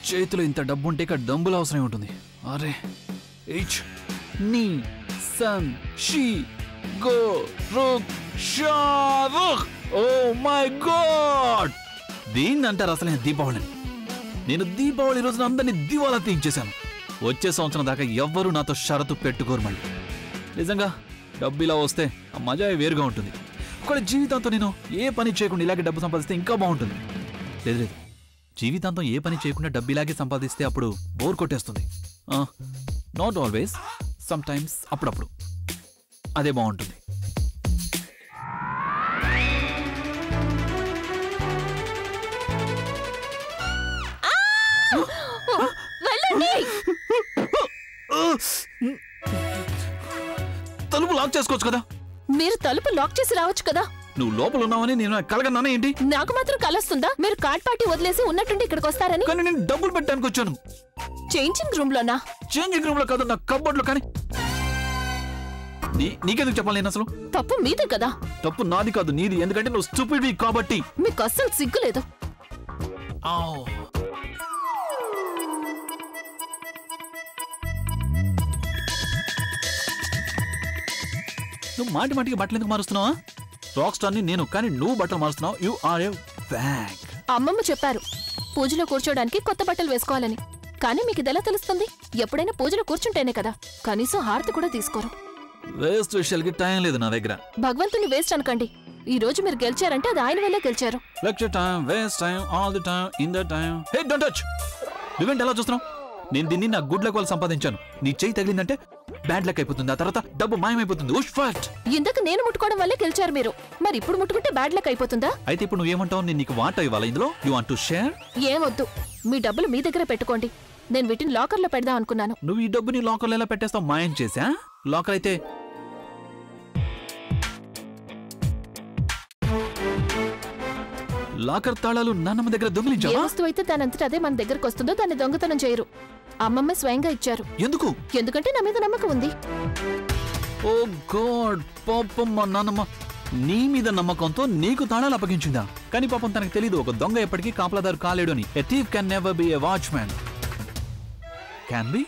చేతిలో ఇంత డబ్బు ఉంటే ఇక డబ్బులు అవసరం ఉంటుంది. అరే హెచ్ నీ సన్ షీ గో రుక్ షారుక్. ఓ మై గాడ్, దీన్ని అంటారు అసలు దీపావళిని. నేను దీపావళి రోజున అందరినీ దివాలా తీయించేశాను. వచ్చే సంవత్సరం దాకా ఎవ్వరూ నాతో షరతు పెట్టుకోరు. మళ్ళీ నిజంగా డబ్బు ఇలా వస్తే ఆ మజా వేరుగా ఉంటుంది. ఒకవేళ జీవితంతో నేను ఏ పని చేయకుండా ఇలాగే డబ్బు సంపాదిస్తే ఇంకా బాగుంటుంది. లేదు లేదు, జీవితాంతం ఏ పని చేయకుండా డబ్బు ఇలాగే సంపాదిస్తే అప్పుడు బోర్ కొట్టేస్తుంది. నాట్ ఆల్వేస్, సమ్ టైమ్స్, అప్పుడప్పుడు అదే బాగుంటుంది. తలుపు లాక్ చేసుకోవచ్చు కదా. మీరు తలుపు లాక్ చేసి రావచ్చు కదా. నువ్వు లోపల ఉన్నావని నేను కలగన్నానా ఏంటి? నాకు మాత్రం కలొస్తుందా? మీరు కార్డ్ పార్టీ వదిలేసి ఉన్నట్టుండి ఇక్కడికి వస్తారని? కానీ నేను డబ్బులు పెట్టడానికి వచ్చాను. చేంజింగ్ రూమ్ లోనా? చేంజింగ్ రూమ్ లో కాదు, నా కబోర్డ్ లో. కానీ నీకెందుకు చెప్పాలి? నేను అసలు తప్పు మీదే కదా. తప్పు నాది కాదు, నీది. ఎందుకంటే నువ్వు స్టూపిడ్ కాబట్టి. మీకు అస్సలు సిగ్గులేదు. నువ్వు మాటి మాటికి బట్టలు ఎందుకు మారుస్తున్నావా? రాక్ స్టార్ ని నేను, కానీ నువ్వు బట్టలు మారుస్తున్నావు. యు ఆర్ ఏ ఫ్యాక్. అమ్మమ్మ చెప్పారు పూజలో కూర్చోడానికి కొత్త బట్టలు వేసుకోవాలని. కానీ మీకు ఇదెలా తెలుస్తుంది? ఎప్పుడైనా పూజలో కూర్చుంటేనే కదా. కనీసం హారతి కూడా తీసుకోరు. వేస్ట్ విషయాలకి టైం లేదు నా దగ్గర. భగవంతుని వేస్ట్ అనకండి. ఈ రోజు మీరు గెలిచారంటే అది ఆయన వల్లే గెలిచారు. Lecture time, waste time, all the time, in the time. Hey don't touch. నువ్వేంటి ఎలా చూస్తున్నావు? నేను దీన్ని నా గుడ్ లక్ వల్ల సంపాదించాను. నీ చెయ్యి తగిలిందంటే బ్యాడ్ లక్ అయిపోతుంది. ఆ తర్వాత డబ్బు మాయమైపోతుంది. ఇందాక నేను ముట్టుకోవడం వల్లే గెలిచారు మీరు. మరి ఇప్పుడు ముట్టుకుంటే బ్యాడ్ లక్ అయిపోతుందా? అయితే ఇప్పుడు నువ్వేమంటావు? నేను నీకు వాటా ఇవ్వాలి ఇందులో. You want to share? ఏమొద్దు, మీ డబ్బులు మీ దగ్గర పెట్టుకోండి. నేను వీటిని లాకర్ లో పెడదాం అనుకున్నాను. నువ్వు ఈ డబ్బుని లాకర్లో ఎలా పెట్టేస్తావు? మాయం చేసా? లాకర్ అయితే లాకర్ తాళాలు నాన్నమ్మ దగ్గర దొంగిలించావా? ఏ వస్తువు అయితే దానంతట అదే మన దగ్గరకు వస్తుందో దాన్ని దొంగతనం చేయరు. అమ్మమ్మ స్వయంగా ఇచ్చారు. ఎందుకు? ఎందుకంటే నా మీద నమ్మకం ఉంది. ఓ గాడ్, పాపం మా నాన్నమ్మ నీ మీద నమ్మకంతో నీకు తాళాలు అప్పగించిందా? కానీ పాపం తనకు తెలీదు, ఒక దొంగ ఎప్పటికీ కాపలాదారు కాలేడు అని. A thief can never be a watchman. Can be.